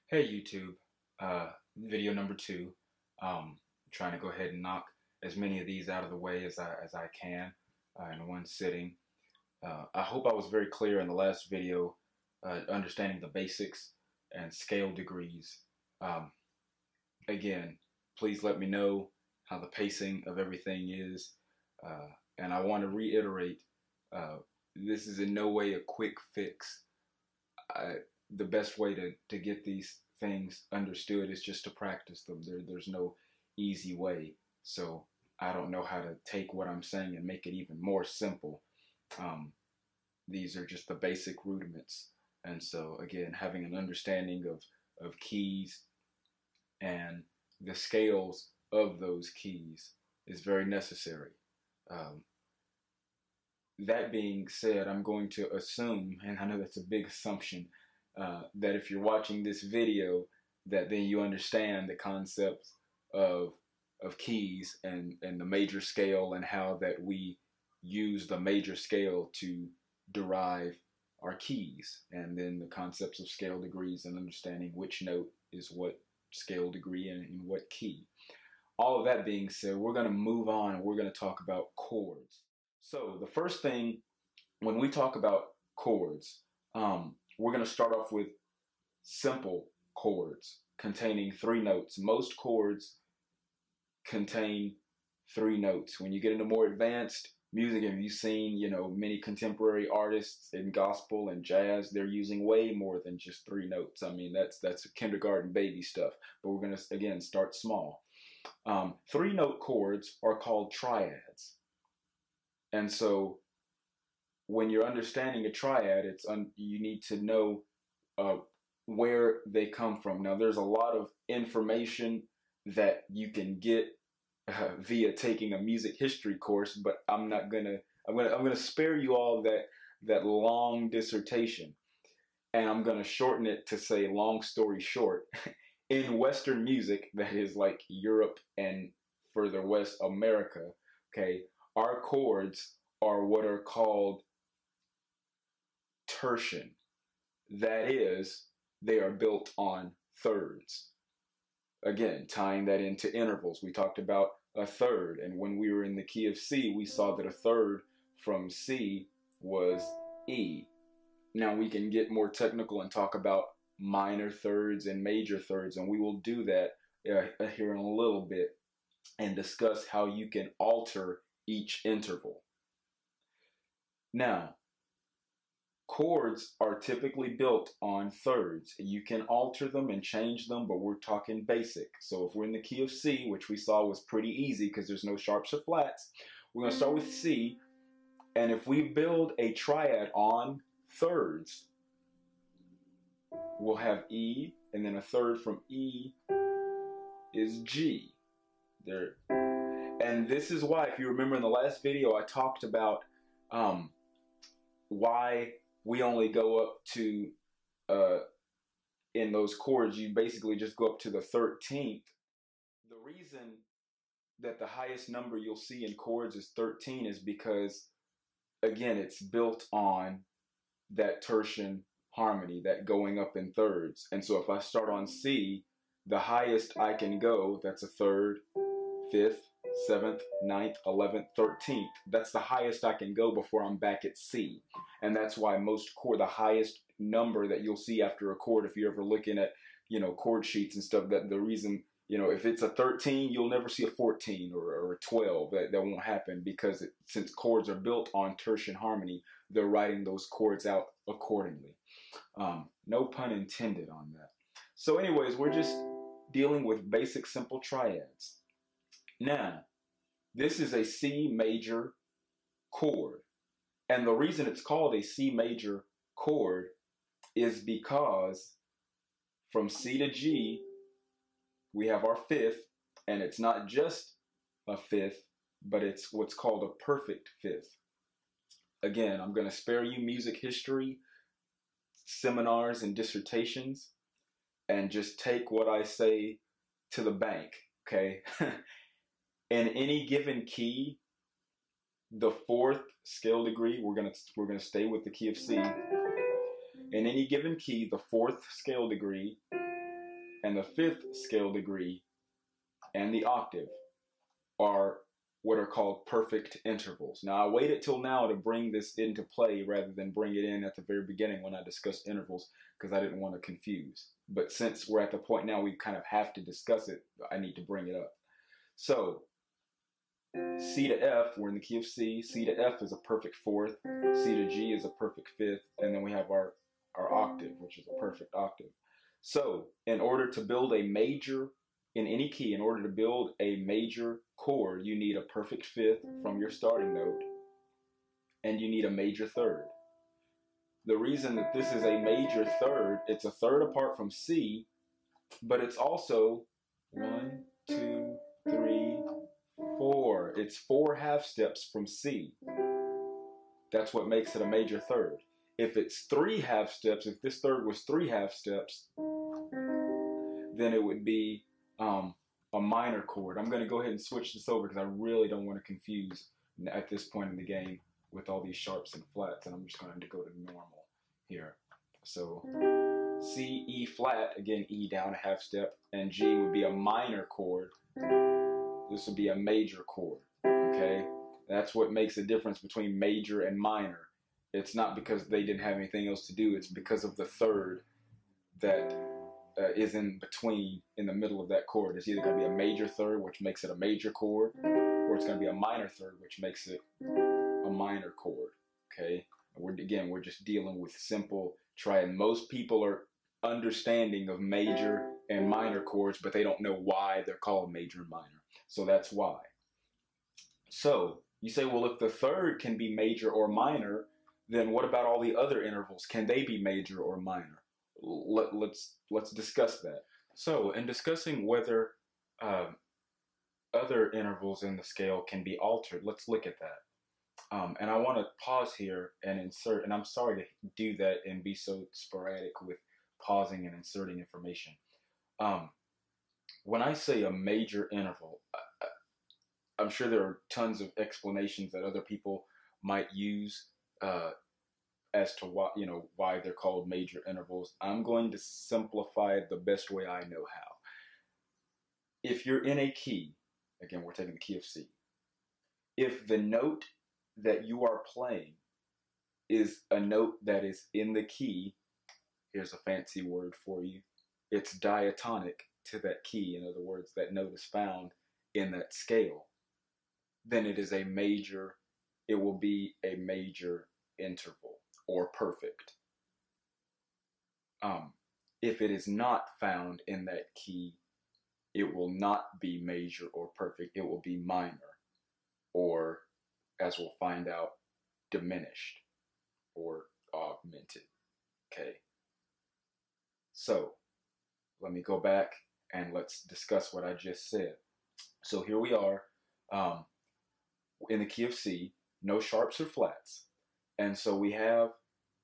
Hey YouTube, video number 2. Trying to go ahead and knock as many of these out of the way as I can in one sitting. I hope I was very clear in the last video, understanding the basics and scale degrees. Again, please let me know how the pacing of everything is. And I want to reiterate, this is in no way a quick fix. The best way to get these things understood is just to practice them. There's no easy way. So I don't know how to take what I'm saying and make it even more simple. These are just the basic rudiments. And so again, having an understanding of keys and the scales of those keys is very necessary. That being said, I'm going to assume, and I know that's a big assumption, that if you're watching this video, that then you understand the concepts of keys and the major scale, and how that we use the major scale to derive our keys, and then the concepts of scale degrees and understanding which note is what scale degree and in what key. All of that being said, we're going to move on and we're going to talk about chords. So the first thing, when we talk about chords, we're going to start off with simple chords containing 3 notes. Most chords contain 3 notes. When you get into more advanced music, have you seen, many contemporary artists in gospel and jazz, they're using way more than just 3 notes. I mean, that's kindergarten baby stuff. But we're going to, again, start small. 3-note chords are called triads. And so when you're understanding a triad, you need to know where they come from. Now, there's a lot of information that you can get via taking a music history course, but I'm gonna spare you all that long dissertation, and I'm gonna shorten it to say, long story short, in Western music, that is like Europe and further west America, okay, our chords are what are called tertian. That is, they are built on thirds. Again, tying that into intervals, we talked about a third, and when we were in the key of C, we saw that a third from C was E. Now we can get more technical and talk about minor thirds and major thirds, and we will do that here in a little bit and discuss how you can alter each interval. Now, chords are typically built on thirds. You can alter them and change them, but we're talking basic. So if we're in the key of C, which we saw was pretty easy because there's no sharps or flats, we're going to start with C. And if we build a triad on thirds, we'll have E, and then a third from E is G. There. And this is why, if you remember in the last video, I talked about why we only go up to, in those chords, you basically just go up to the 13th. The reason that the highest number you'll see in chords is 13 is because, again, it's built on that tertian harmony, that going up in thirds. And so if I start on C, the highest I can go, that's a third, 5th, 7th, 9th, 11th, 13th. That's the highest I can go before I'm back at C. And that's why the highest number that you'll see after a chord, if you're ever looking at, chord sheets and stuff, that the reason, if it's a 13, you'll never see a 14 or a 12. That won't happen because since chords are built on tertian harmony, they're writing those chords out accordingly. No pun intended on that. So anyways, we're just dealing with basic simple triads. Now, this is a C major chord. And the reason it's called a C major chord is because from C to G, we have our fifth, and it's not just a fifth, but it's what's called a perfect fifth. Again, I'm going to spare you music history, seminars, and dissertations, and just take what I say to the bank, okay? In any given key, the fourth scale degree, we're gonna stay with the key of C. In any given key, the fourth scale degree and the fifth scale degree and the octave are what are called perfect intervals. Now, I waited till now to bring this into play rather than bring it in at the very beginning when I discussed intervals, because I didn't want to confuse. But since we're at the point now we kind of have to discuss it, I need to bring it up. So, C to F, we're in the key of C. C to F is a perfect fourth. C to G is a perfect fifth. And then we have our octave, which is a perfect octave. So, in order to build a major, in any key, in order to build a major chord, you need a perfect fifth from your starting note, and you need a major third. The reason that this is a major third, it's a third apart from C, but it's also 1, 2, 3, 4. It's 4 half steps from C. That's what makes it a major third. If it's 3 half steps, if this third was 3 half steps, then it would be a minor chord. I'm going to go ahead and switch this over because I really don't want to confuse at this point in the game with all these sharps and flats, and I'm just going to go to normal here. So C, E flat, again E down a half step, and G would be a minor chord. This would be a major chord, okay? That's what makes the difference between major and minor. It's not because they didn't have anything else to do, it's because of the third that is in between, in the middle of that chord. It's either going to be a major third, which makes it a major chord, or it's going to be a minor third, which makes it a minor chord, okay? We're just dealing with simple triad. Most people are understanding of major and minor chords, but they don't know why they're called major and minor. So that's why. So you say, well, if the third can be major or minor, then what about all the other intervals? Can they be major or minor? Let's discuss that. So in discussing whether other intervals in the scale can be altered, let's look at that. And I want to pause here and insert, and I'm sorry to do that and be so sporadic with pausing and inserting information. When I say a major interval, I'm sure there are tons of explanations that other people might use as to why they're called major intervals. I'm going to simplify it the best way I know how. If you're in a key, again, we're taking the key of C. If the note that you are playing is a note that is in the key, here's a fancy word for you, it's diatonic to that key. In other words, that note is found in that scale, then it is a major, it will be a major interval or perfect. If it is not found in that key, it will not be major or perfect. It will be minor, or as we'll find out, diminished or augmented. Okay. So let me go back and let's discuss what I just said. So here we are in the key of C, no sharps or flats. And so we have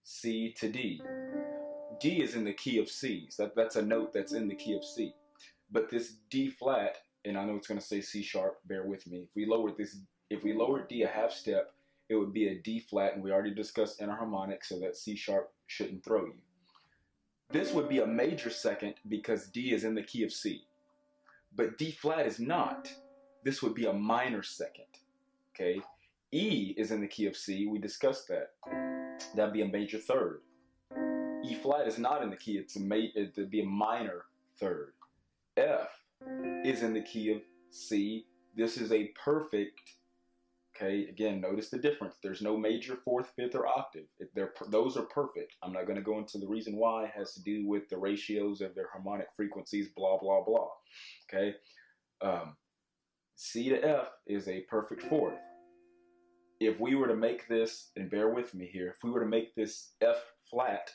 C to D. D is in the key of C. So that's a note that's in the key of C. But this D flat, and I know it's going to say C sharp, bear with me. If we lowered D a half step, it would be a D flat, and we already discussed enharmonic, so that C sharp shouldn't throw you. This would be a major second because D is in the key of C. But D flat is not. This would be a minor second. Okay? E is in the key of C. We discussed that. That'd be a major third. E flat is not in the key. It'd be a minor third. F is in the key of C. This is a perfect. Okay, again, notice the difference. There's no major, fourth, fifth, or octave. Those are perfect. I'm not going to go into the reason why. It has to do with the ratios of their harmonic frequencies, blah, blah, blah. Okay, C to F is a perfect fourth. if we were to make this, and bear with me here, if we were to make this F flat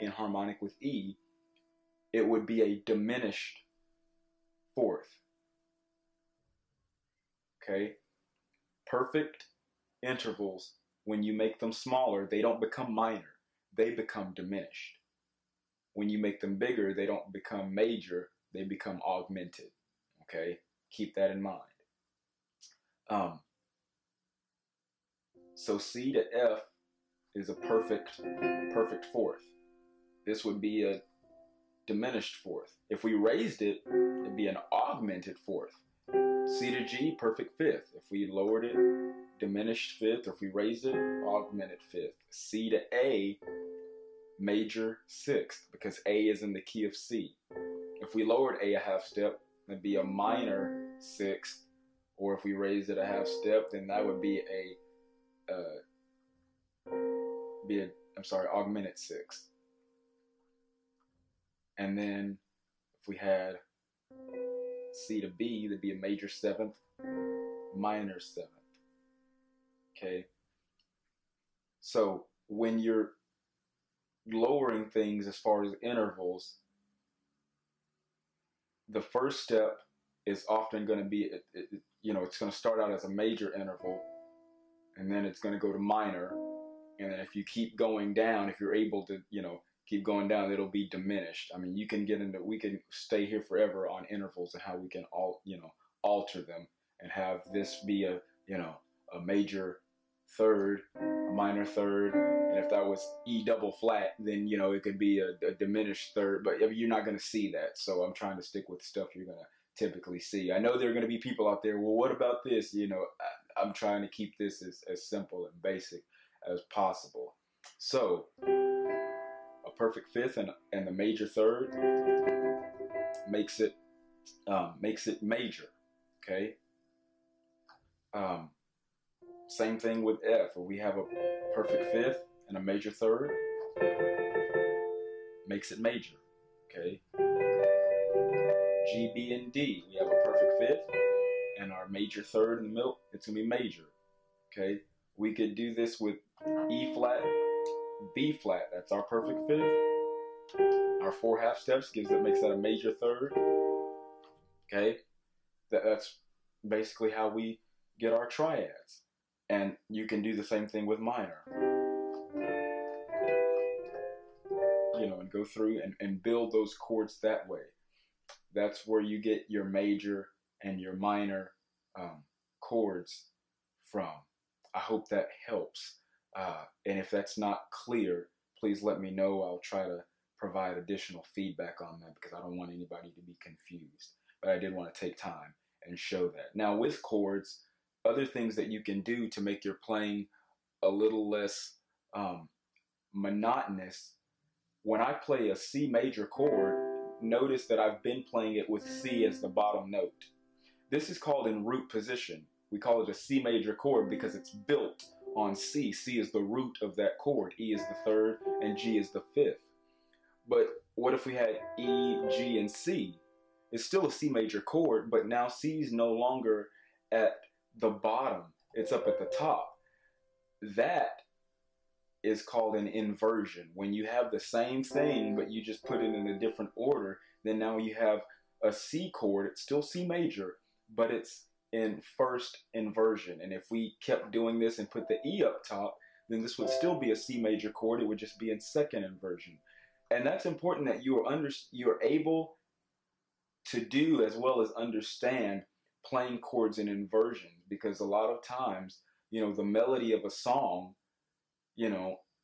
in harmonic with E, it would be a diminished fourth. Okay? Perfect intervals, when you make them smaller, they don't become minor, they become diminished. When you make them bigger, they don't become major, they become augmented. Okay? Keep that in mind. So C to F is a perfect fourth. This would be a diminished fourth. If we raised it, it'd be an augmented fourth. C to G, perfect fifth. If we lowered it, diminished fifth. Or if we raised it, augmented fifth. C to A, major sixth, because A is in the key of C. If we lowered A a half step, that'd be a minor sixth. Or if we raised it a half step, then that would be augmented sixth. And then if we had C to B, that'd be a major seventh, minor seventh. Okay? So when you're lowering things as far as intervals, the first step is often going to be, it's going to start out as a major interval, and then it's going to go to minor, and then if you keep going down, if you're able to, keep going down, it'll be diminished. I mean, we can stay here forever on intervals and how we can alter them and have this be a major third, a minor third, and if that was E double flat, then it could be a diminished third, but you're not going to see that. So I'm trying to stick with stuff you're going to typically see. I know there are going to be people out there, well, what about this? I'm trying to keep this as simple and basic as possible. So a perfect fifth and the major third makes it major. Okay. Same thing with F. If we have a perfect fifth and a major third, makes it major. Okay. G, B, and D, we have a perfect fifth and our major third in the middle, it's going to be major. Okay. We could do this with E flat, B flat, that's our perfect fifth. Our 4 half steps makes that a major third. Okay. That's basically how we get our triads. And you can do the same thing with minor. And go through and build those chords that way. That's where you get your major and your minor chords from. I hope that helps. And if that's not clear, please let me know. I'll try to provide additional feedback on that because I don't want anybody to be confused. But I did want to take time and show that. Now with chords, other things that you can do to make your playing a little less monotonous. When I play a C major chord, notice that I've been playing it with C as the bottom note. This is called in root position. We call it a C major chord because it's built on C. C is the root of that chord. E is the third and G is the fifth. But what if we had E, G, and C? It's still a C major chord, but now C is no longer at the bottom. It's up at the top. That is called an inversion. When you have the same thing, but you just put it in a different order, then now you have a C chord. It's still C major, but it's in first inversion. And if we kept doing this and put the E up top, then this would still be a C major chord. It would just be in second inversion. And that's important that you're able to do as well as understand playing chords in inversion, because a lot of times, the melody of a song,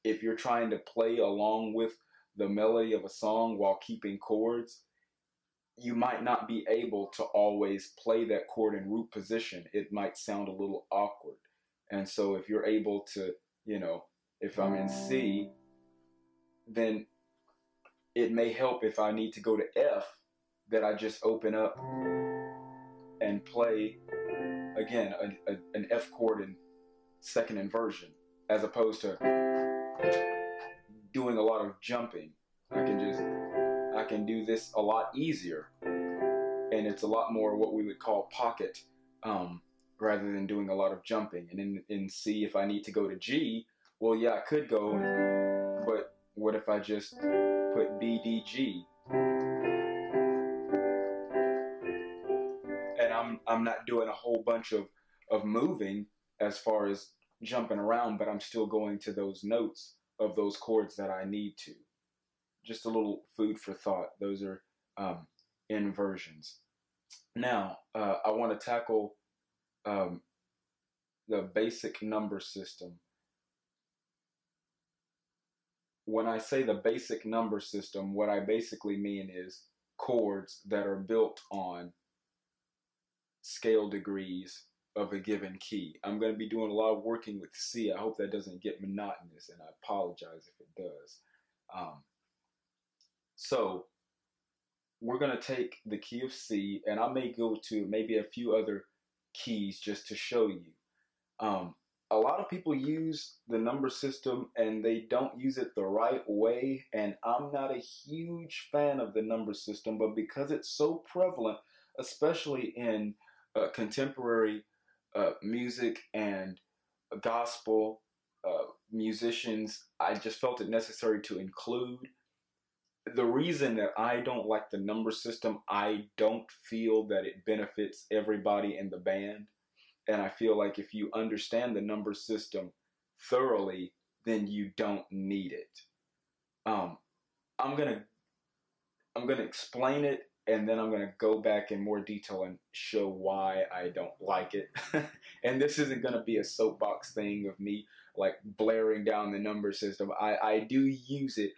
if you're trying to play along with the melody of a song while keeping chords, you might not be able to always play that chord in root position. It might sound a little awkward. And so if you're able to, if I'm in C, then it may help if I need to go to F, that I just open up and play, again, an F chord in second inversion, as opposed to doing a lot of jumping. I can do this a lot easier, and it's a lot more what we would call pocket rather than doing a lot of jumping. And in C, if I need to go to G, well, yeah, I could go, but what if I just put B, D, G? And I'm not doing a whole bunch of moving as far as jumping around, but I'm still going to those notes of those chords that I need to. Just a little food for thought. Those are inversions. Now, I want to tackle the basic number system. When I say the basic number system, what I basically mean is chords that are built on scale degrees of a given key. I'm going to be doing a lot of working with C. I hope that doesn't get monotonous, and I apologize if it does. So we're going to take the key of C, and I may go to maybe a few other keys just to show you. A lot of people use the number system and they don't use it the right way, and I'm not a huge fan of the number system, but because it's so prevalent, especially in contemporary music and gospel musicians, I just felt it necessary to include. The reason that I don't like the number system, I don't feel that it benefits everybody in the band. And I feel like if you understand the number system thoroughly, then you don't need it. I'm gonna explain it, and then I'm gonna go back in more detail and show why I don't like it. And this isn't gonna be a soapbox thing of me like blaring down the number system. I do use it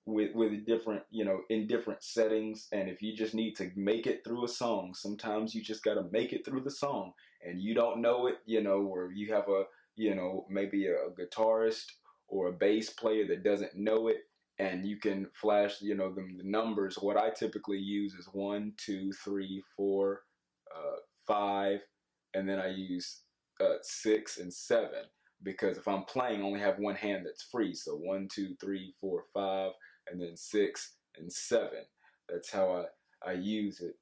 with different, in different settings. And if you just need to make it through a song, sometimes you just got to make it through the song and you don't know it, or you have a, maybe a guitarist or a bass player that doesn't know it, and you can flash, the numbers. What I typically use is 1, 2, 3, 4, 5, and then I use 6 and 7, because if I'm playing, I only have one hand that's free. So 1, 2, 3, 4, 5, and then 6 and 7. That's how I use it.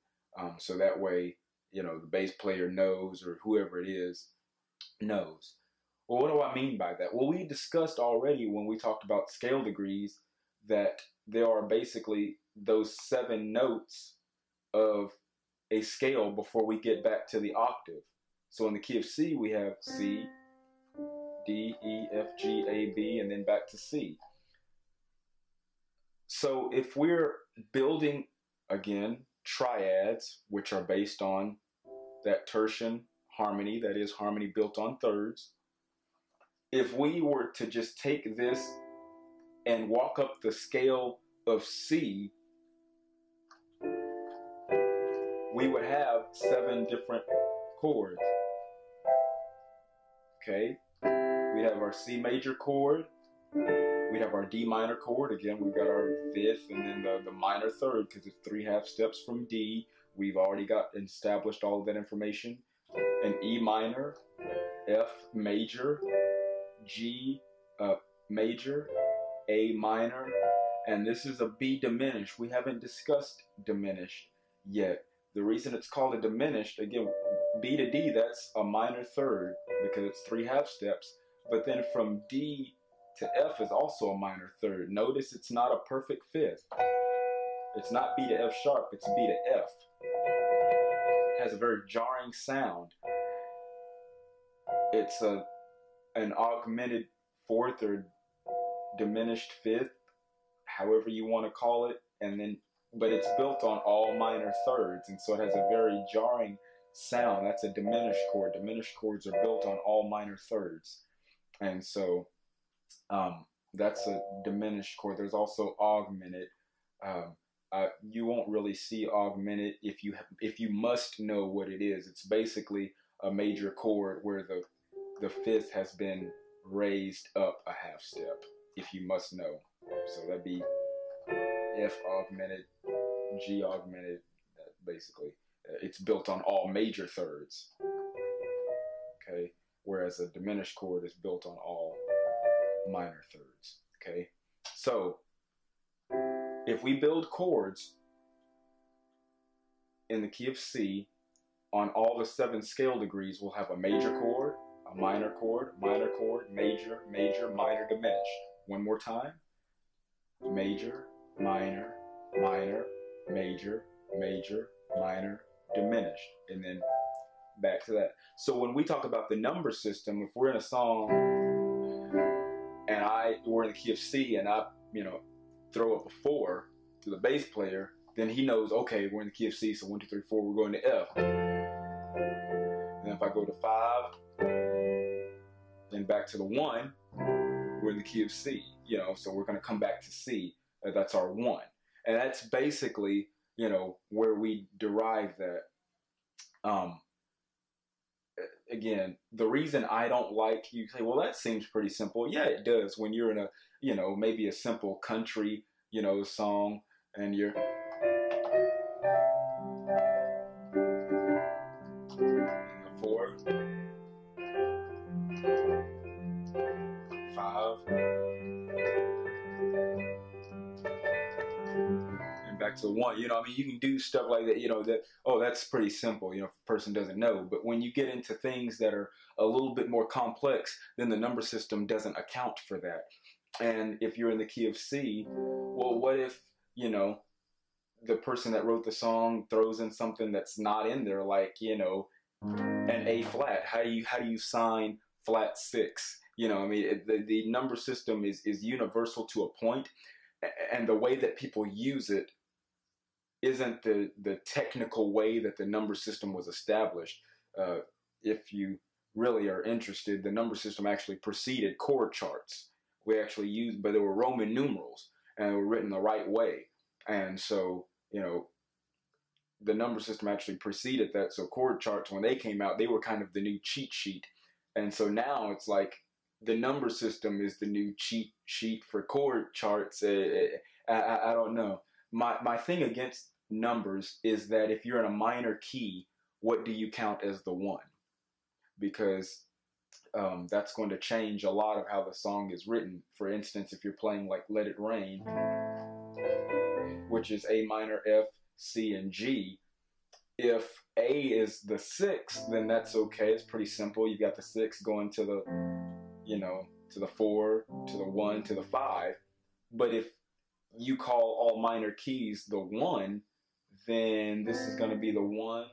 So that way, the bass player knows, or whoever it is knows. Well, what do I mean by that? Well, we discussed already when we talked about scale degrees that there are basically those 7 notes of a scale before we get back to the octave. So in the key of C, we have C, D, E, F, G, A, B, and then back to C. So if we're building, again, triads, which are based on that tertian harmony, that is harmony built on thirds, if we were to just take this and walk up the scale of C, we would have 7 different chords. Okay? We'd have our C major chord, we'd have our D minor chord. Again, we've got our 5th, and then the minor third, because it's 3 half steps from D. We've already got established all of that information. An E minor, F major, G major, A minor, and this is a B diminished. We haven't discussed diminished yet. The reason it's called a diminished, again, B to D, that's a minor third because it's 3 half steps. But then from D to F is also a minor third. Notice it's not a perfect 5th. It's not B to F sharp, it's B to F. It has a very jarring sound. It's an augmented 4th or diminished 5th, however you want to call it, but it's built on all minor thirds, and so it has a very jarring sound. That's a diminished chord. Diminished chords are built on all minor thirds, and so that's a diminished chord. There's also augmented. You won't really see augmented if you must know what it is. It's basically a major chord where the 5th has been raised up a half step, if you must know. So that'd be F augmented, G augmented, basically. It's built on all major thirds. Okay? Whereas a diminished chord is built on all minor thirds. Okay? So, if we build chords in the key of C, on all the 7 scale degrees, we'll have a major chord, a minor chord, major, major, minor, diminished. One more time. Major, minor, minor, major, major, minor, diminished. And then back to that. So when we talk about the number system, if we're in a song and we're in the key of C and I, throw up a 4 to the bass player, then he knows, okay, we're in the key of C, so 1, 2, 3, 4, we're going to F. And if I go to 5, then back to the 1, we're in the key of C, so we're going to come back to C. That's our 1. And that's basically, where we derive that. Again, the reason I don't like, you say, well, that seems pretty simple. Yeah, it does. When you're in a, maybe a simple country, song, and you're 4, 5, and back to the 1. You can do stuff like that. That's pretty simple. If a person doesn't know. But when you get into things that are a little bit more complex, then the number system doesn't account for that. And if you're in the key of C, well, what if the person that wrote the song throws in something that's not in there, like an A flat? How do you sign flat 6? The number system is universal to a point, and the way that people use it isn't the technical way that the number system was established. If you really are interested, the number system actually preceded chord charts. We actually used, but they were Roman numerals and they were written the right way. And so, the number system actually preceded that. So chord charts, when they came out, they were kind of the new cheat sheet. And so now it's like the number system is the new cheat sheet for chord charts. I don't know. My thing against numbers is that if you're in a minor key, what do you count as the 1? Because that's going to change a lot of how the song is written. For instance, if you're playing like Let It Rain, which is A minor, F, C, and G, if A is the 6, then that's okay. It's pretty simple. You got the 6 going to the, to the 4, to the 1, to the 5. But if you call all minor keys the 1, then this is going to be the 1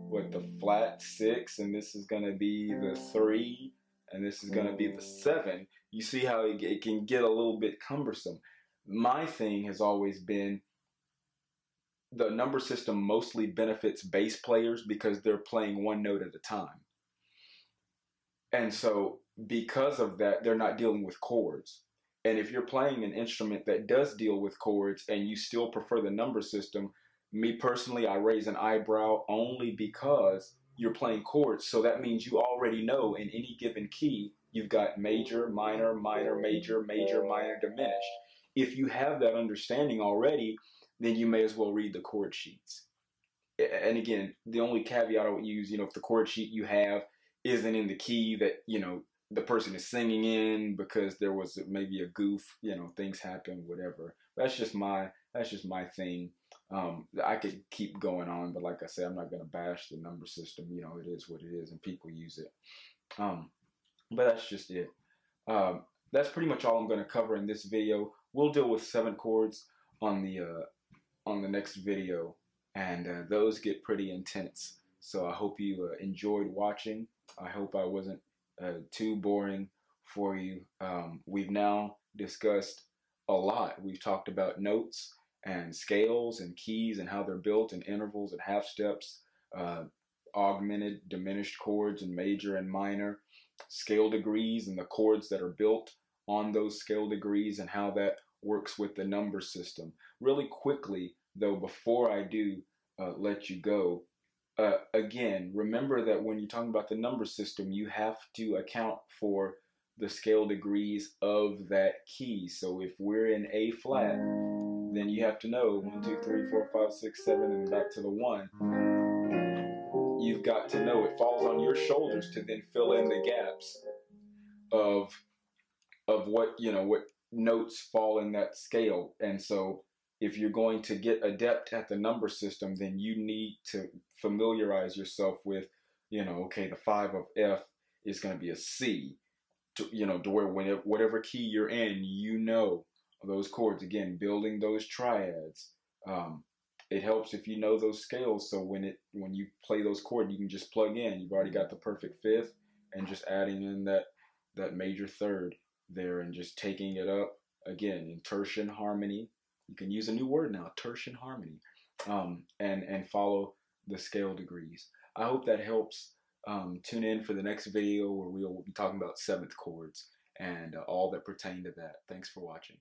with the flat 6, and this is going to be the 3, and this is going to be the 7. You see how it can get a little bit cumbersome. My thing has always been the number system mostly benefits bass players because they're playing one note at a time. And so because of that, they're not dealing with chords. And if you're playing an instrument that does deal with chords and you still prefer the number system, me personally, I raise an eyebrow only because you're playing chords. So that means you already know in any given key, you've got major, minor, minor, major, major, minor, diminished. If you have that understanding already, then you may as well read the chord sheets. And again, the only caveat I would use, if the chord sheet you have isn't in the key that, the person is singing in because there was maybe a goof, things happen, whatever. That's just my thing. I could keep going on, but like I said, I'm not going to bash the number system. It is what it is, and people use it. But that's just it. That's pretty much all I'm going to cover in this video. We'll deal with 7 chords on the next video, and those get pretty intense. So I hope you enjoyed watching. I hope I wasn't too boring for you. We've now discussed a lot. We've talked about notes and scales and keys and how they're built, and intervals and half steps, augmented, diminished chords and major and minor, scale degrees and the chords that are built on those scale degrees and how that works with the number system. Really quickly though, before I do let you go, again, remember that when you're talking about the number system, you have to account for the scale degrees of that key. So if we're in A flat, then you have to know 1, 2, 3, 4, 5, 6, 7, and back to the 1. You've got to know it falls on your shoulders to then fill in the gaps of what what notes fall in that scale. And so if you're going to get adept at the number system, then you need to familiarize yourself with, okay, the 5 of F is going to be a C, to where whatever key you're in, those chords. Again, building those triads. It helps if you know those scales, so when you play those chords, you can just plug in. You've already got the perfect fifth, and just adding in that major third there, and just taking it up again in tertian harmony. You can use a new word now, tertian harmony, and follow the scale degrees. I hope that helps. Tune in for the next video where we'll be talking about seventh chords and all that pertain to that. Thanks for watching.